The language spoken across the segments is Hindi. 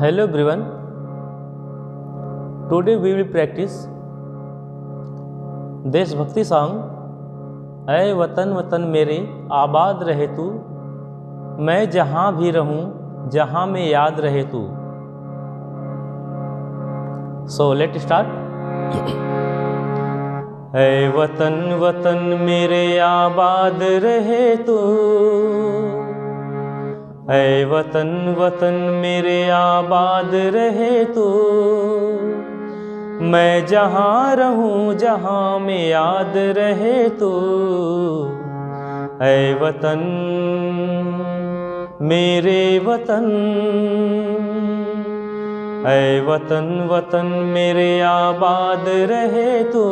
Hello everyone. Today we will practice देशभक्ति सॉन्ग। ऐ वतन वतन मेरे आबाद रहे तू, मैं जहाँ भी रहूँ जहाँ में याद रहे तू। So let's start. ऐ वतन वतन मेरे आबाद रहे तू, ऐ वतन वतन मेरे आबाद रहे तू, मैं जहाँ रहूँ जहाँ में याद रहे तू। ऐ वतन मेरे वतन, ऐ वतन वतन मेरे आबाद रहे तू,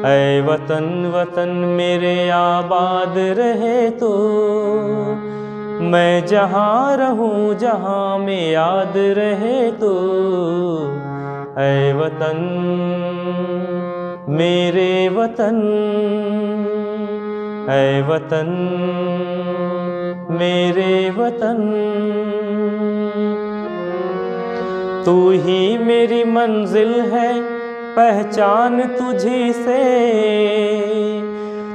ऐ वतन वतन मेरे आबाद रहे तू, मैं जहाँ रहूँ जहाँ में याद रहे तू। ऐ वतन मेरे वतन, ऐ वतन मेरे वतन, तू ही मेरी मंजिल है पहचान तुझी से,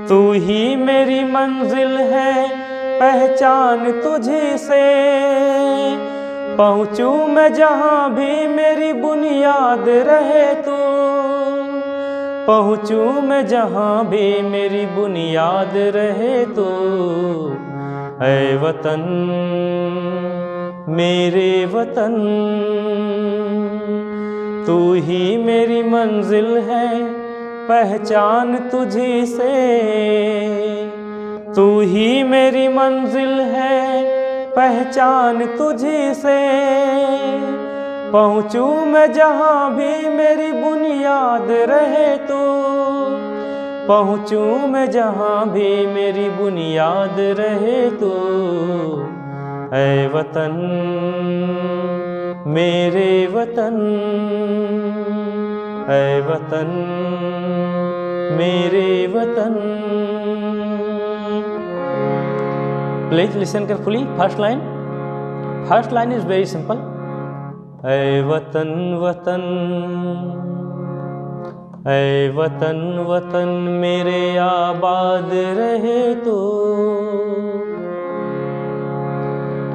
तू ही मेरी मंजिल है पहचान तुझी से, पहुँचूँ मैं जहाँ भी मेरी बुनियाद रहे तू, पहुँचूँ मैं जहाँ भी मेरी बुनियाद रहे तू। ऐ वतन मेरे वतन, तू ही मेरी मंजिल है पहचान तुझी से, तू ही मेरी मंजिल है पहचान तुझी से, पहुँचूँ मैं जहाँ भी मेरी बुनियाद रहे तू, पहुँचूँ मैं जहाँ भी मेरी बुनियाद रहे तू। ऐ वतन मेरे वतन, ऐ वतन मेरे वतन। Please listen carefully. First line is very simple. ऐ वतन वतन, ऐ वतन वतन मेरे आबाद रहे तू।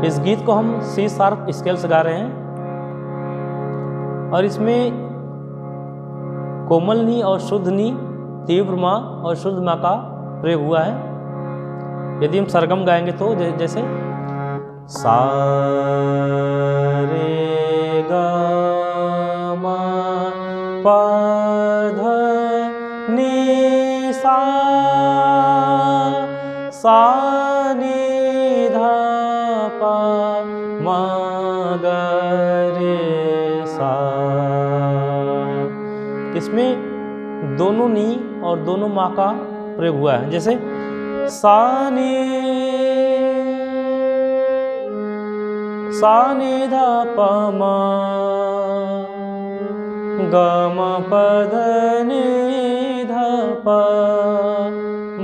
इस गीत को हम सी शार्प स्केल से गा रहे हैं और इसमें कोमल नी और शुद्ध नी, तीव्र माँ और शुद्ध माँ का प्रयोग हुआ है। यदि हम सरगम गाएंगे तो जैसे सा रे गा मा पा धा नी सा नी धा पा मा गा रे सा। इसमें दोनों नी और दोनों माँ का प्रयोग हुआ है। जैसे सा नी धा पा मा गा मा पा धा नी धा पा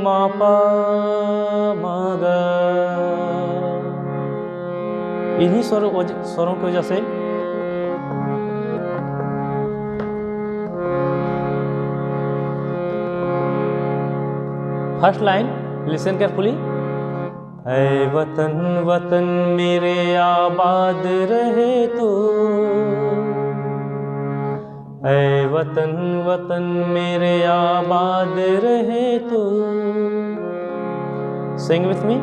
मा पा मा गा। इन्हीं स्वरों की वजह से फर्स्ट लाइन लिसन केयरफुली। ऐ वतन वतन मेरे आबाद रहे तू, ऐ वतन वतन मेरे आबाद रहे तू। सिंग विथ मी।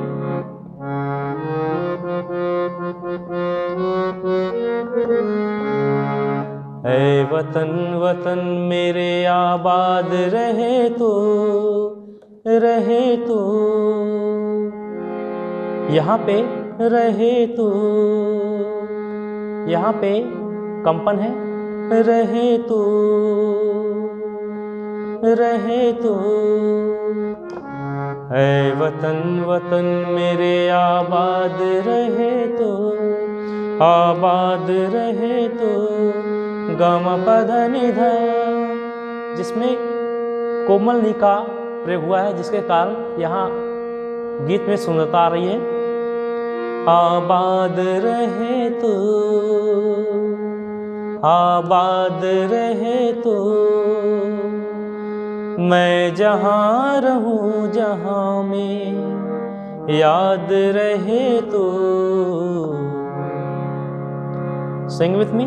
ऐ वतन वतन मेरे आबाद रहे तू, रहे तू। यहाँ पे रहे तू, यहाँ पे कंपन है, रहे तू, रहे तू। ऐ वतन वतन मेरे आबाद रहे तू, आबाद रहे तू। गा मा पा धा नि धा, जिसमें कोमल नी का प्रयोग हुआ है, जिसके कारण यहाँ गीत में सुंदरता आ रही है। आबाद रहे तो, आबाद रहे तो। मैं जहाँ रहूं जहाँ में याद रहे तो। Sing with me।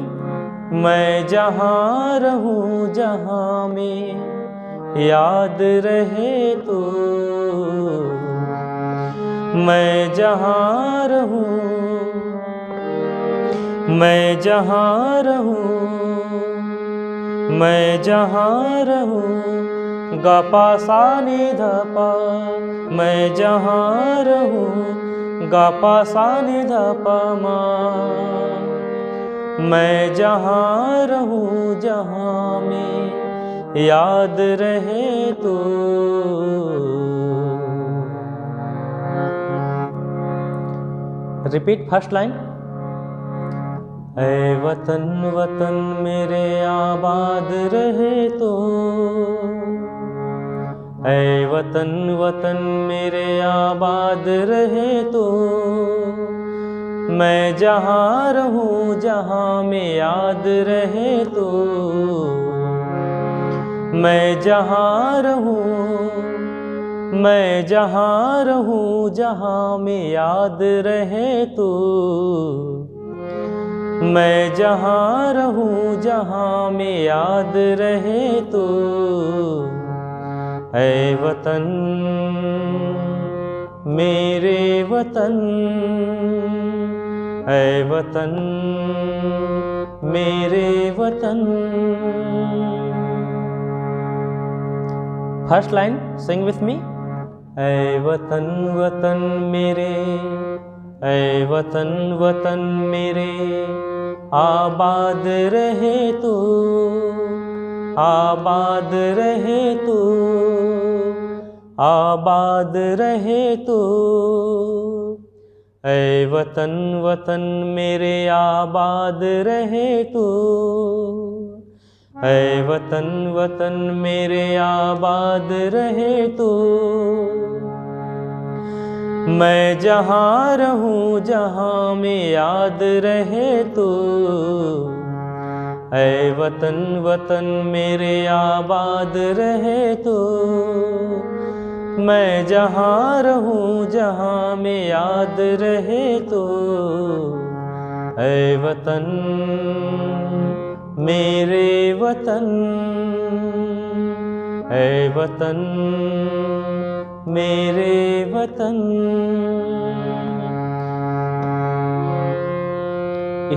मैं जहाँ रहूं जहाँ में याद रहे तो। मैं जहाँ रहूं, मैं जहाँ रहूं, मैं जहाँ रहूं, गा पा सा नि ध पा। मैं जहाँ रहूं, गा पा सा नि ध पा मा। मैं जहाँ रहूं जहाँ में याद रहे तो। Repeat first line. ऐ वतन वतन मेरे आबाद रहे तो। ऐ वतन वतन मेरे आबाद रहे तो। मैं जहाँ रहूं जहाँ में याद रहे तो। मैं जहाँ रहूं, मैं जहाँ रहूं जहाँ में याद रहे तो। मैं जहाँ रहूं जहाँ में याद रहे तो। ऐ वतन मेरे वतन, ऐ वतन मेरे वतन। First line sing with me. ऐ वतन वतन मेरे, ऐ वतन वतन मेरे आबाद रहे तो। आबाद रहे तो, आबाद रहे तो। ऐ वतन वतन मेरे आबाद रहे तो। ऐ वतन वतन मेरे आबाद रहे तो। मैं जहाँ रहूं जहाँ में याद रहे तो। ऐ वतन वतन मेरे आबाद रहे तो। मैं जहाँ रहूं जहाँ में याद रहे तो। ऐ वतन मेरे वतन, ऐ वतन मेरे वतन।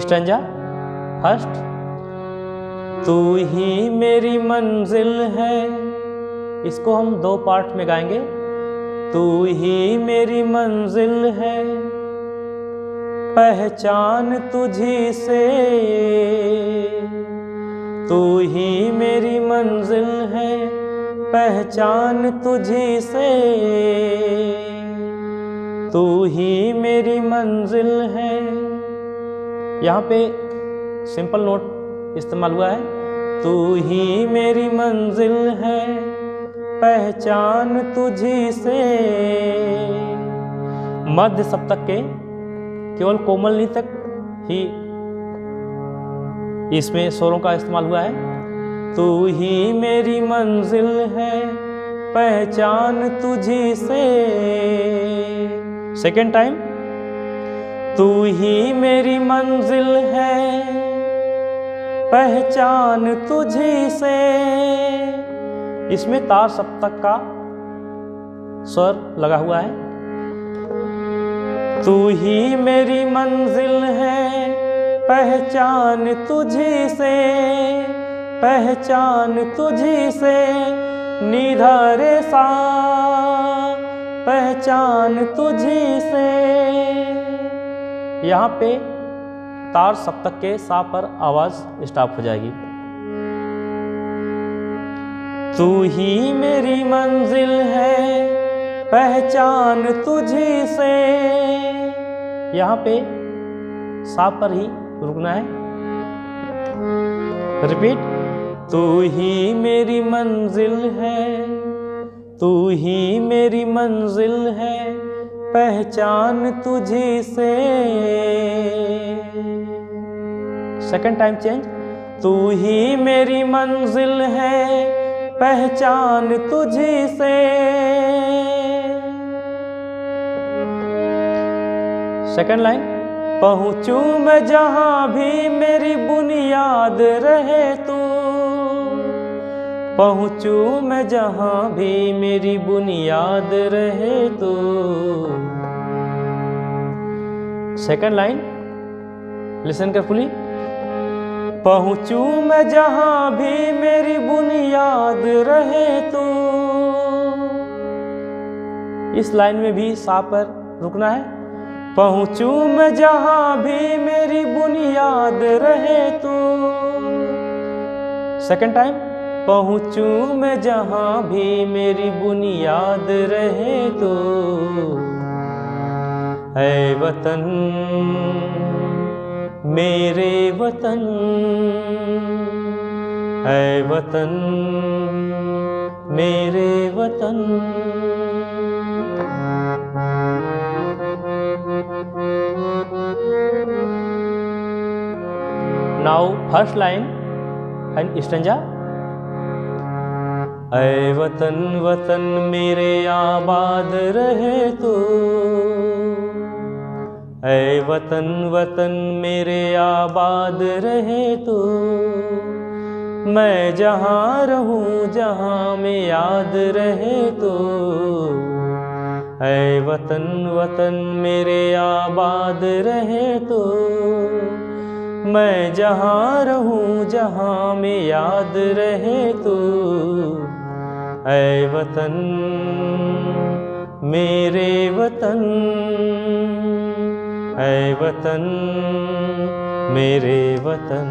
Stanza first. तू ही मेरी मंजिल है। इसको हम दो पार्ट में गाएंगे। तू ही मेरी मंजिल है, पहचान तुझी से। तू ही मेरी मंजिल है, पहचान तुझी से। तू ही मेरी मंजिल है। यहाँ पे सिंपल नोट इस्तेमाल हुआ है। तू ही मेरी मंजिल है, पहचान तुझी से। मध्य सप्तक के केवल कोमल नी तक ही इसमें स्वरों का इस्तेमाल हुआ है। तू ही मेरी मंजिल है, पहचान तुझी से। Second time. तू ही मेरी मंजिल है, पहचान तुझी से। इसमें तार सप्तक का स्वर लगा हुआ है। तू ही मेरी मंजिल है, पहचान तुझी से। पहचान तुझी से, निधा रे सा। पहचान तुझी से। यहाँ पे तार सप्तक के सा पर आवाज स्टॉप हो जाएगी। तू ही मेरी मंजिल है, पहचान तुझी से। यहाँ पे सा पर ही रुकना है। रिपीट। तू ही मेरी मंजिल है, तू ही मेरी मंजिल है, पहचान तुझी से। Second time change. तू ही मेरी मंजिल है, पहचान तुझी से। Second line. पहुंचूं मैं जहां भी मेरी बुनियाद रहे तू। पहुंचूं मैं जहां भी मेरी बुनियाद रहे तू। Second line, listen carefully. पहुंचूं मैं जहां भी मेरी बुनियाद रहे तू। इस लाइन में भी सा पर रुकना है। पहुंचूं मैं जहां भी मेरी बुनियाद रहे तू। Second time. पहुंचूं मैं जहां भी मेरी बुनियाद रहे तो। ऐ वतन मेरे वतन, ऐ वतन मेरे वतन। Now first line and stanza. ऐ वतन वतन मेरे आबाद रहे तो। ऐ वतन वतन मेरे आबाद रहे तो। मैं जहाँ रहूं जहाँ में याद रहे तो। ऐ वतन वतन मेरे आबाद रहे तो। मैं जहाँ रहूं जहाँ में याद रहे तो। ऐ वतन मेरे वतन, ऐ वतन मेरे वतन।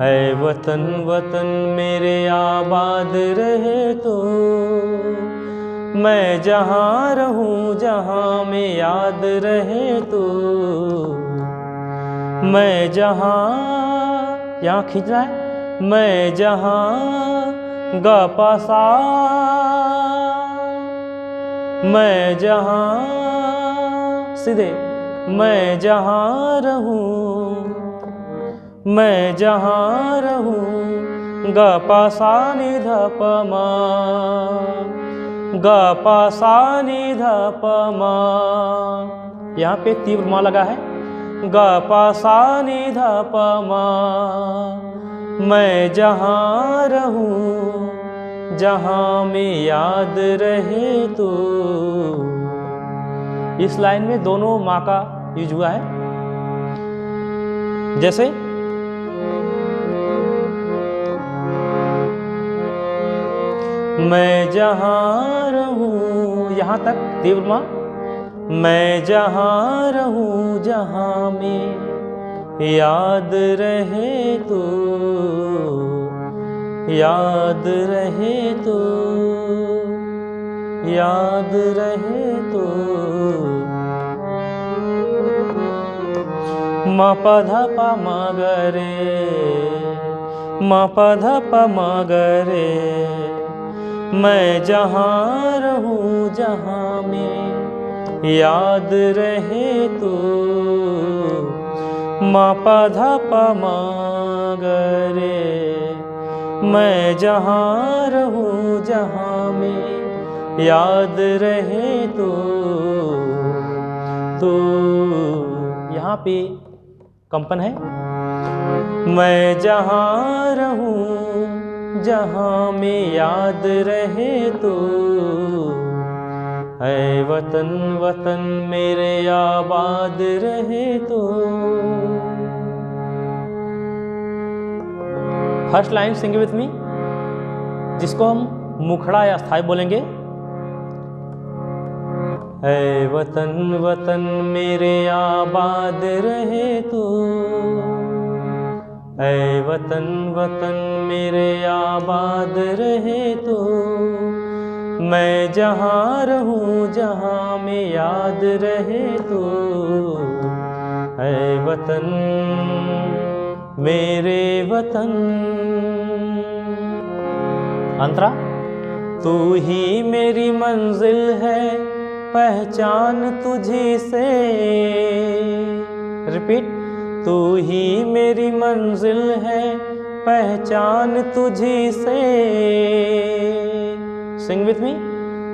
ऐ वतन वतन मेरे आबाद रहे तो। मैं जहाँ रहूं जहाँ में याद रहे तो। मैं जहाँ, यहाँ खींच रहा है। मैं जहाँ गा पासा, मैं जहाँ सीधे। मैं जहाँ रहूं, मैं जहाँ रहूं गा पासा नि ध प म, गा पासा नि ध प म। यहाँ पे तीव्र माँ लगा है। गा पासा नि ध प म। मैं जहाँ रहूं जहाँ में याद रहे तो। इस लाइन में दोनों माँ का यूज हुआ है। जैसे मैं जहाँ रहूं, यहाँ तक तीव्र माँ। मैं जहाँ रहूं जहाँ में याद रहे तो, याद रहे तो, याद रहे तो। म प ध प म ग रे, म प ध प म ग रे। मैं जहाँ रहूं जहाँ में याद रहे तो। म प ध प म ग रे। मैं जहाँ रहूं जहाँ में याद रहे तो। यहाँ पे कंपन है। मैं जहाँ रहूं जहाँ में याद रहे तो। ऐ वतन वतन मेरे आबाद रहे तो। फर्स्ट लाइन सिंग विथ मी, जिसको हम मुखड़ा या स्थाई बोलेंगे। ऐ वतन वतन मेरे आबाद रहे तो। ऐ वतन वतन मेरे आबाद रहे तो। मैं जहाँ रहूं जहाँ में याद रहे तो। ऐ वतन मेरे वतन। अंतरा। तू ही मेरी मंजिल है, पहचान तुझी से। रिपीट, तू ही मेरी मंजिल है, पहचान तुझी से। सिंग विथ मी।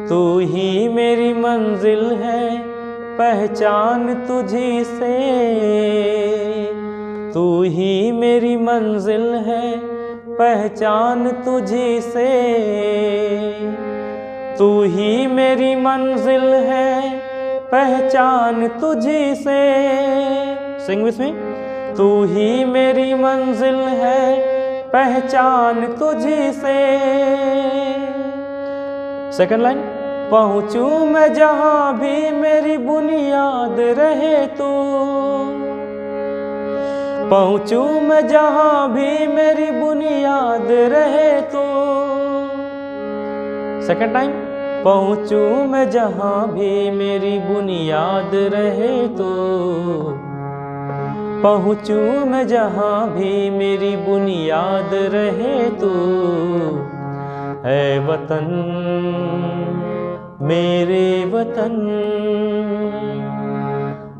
तू ही मेरी मंजिल है, पहचान तुझी से। तू ही मेरी मंजिल है, पहचान तुझी से। तू ही मेरी मंजिल है, पहचान तुझी से। सिंग विथ मी। तू ही मेरी मंजिल है, पहचान तुझी से। सेकंड लाइन, पहुंचूं मैं जहां भी मेरी बुनियाद रहे तू। पहुंचूं मैं जहां भी मेरी बुनियाद रहे तू। सेकंड टाइम, पहुंचूं मैं जहां भी मेरी बुनियाद रहे तू। पहुंचूं मैं जहां भी मेरी बुनियाद रहे तू। ऐ वतन मेरे वतन,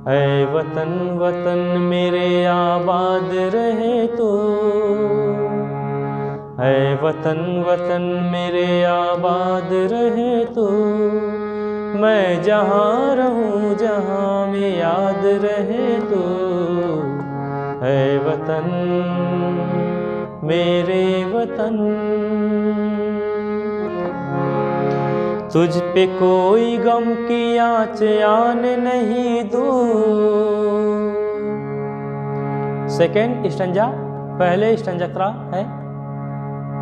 ऐ वतन वतन मेरे आबाद रहे तो। ऐ वतन वतन मेरे आबाद रहे तो। मैं जहाँ रहूँ जहाँ में याद रहे तो। ऐ वतन मेरे वतन, तुझ पे कोई गम की आँच आने नहीं दूँ। सेकेंड स्टंजा पहले स्टंजा की तरह है,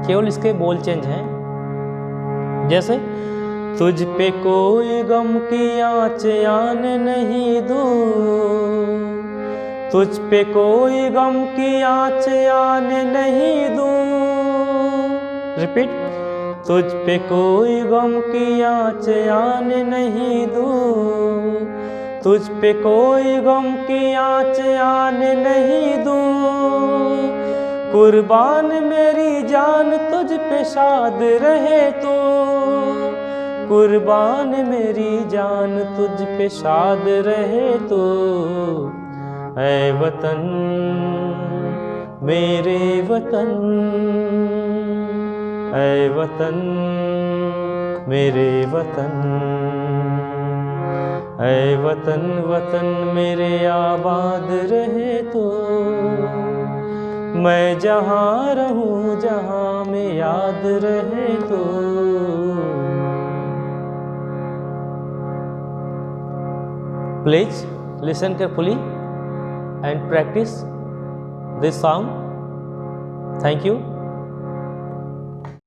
केवल इसके बोल चेंज हैं। जैसे तुझ पे कोई गम की आँच आने नहीं दूँ। तुझ पे कोई गम की आँच आने नहीं दूँ। रिपीट, तुझ पे कोई गम की आँच आने नहीं दूँ। तुझ पे कोई गम की आँच आने नहीं दूँ। कुर्बान मेरी जान तुझ पे शाद रहे तो। कुर्बान मेरी जान तुझ पे शाद रहे तो। ऐ वतन मेरे वतन, ऐ वतन मेरे वतन, ऐ वतन वतन मेरे आबाद रहे तो। मैं जहाँ रहूँ जहाँ में याद रहे तो। Please listen carefully and practice this song. Thank you.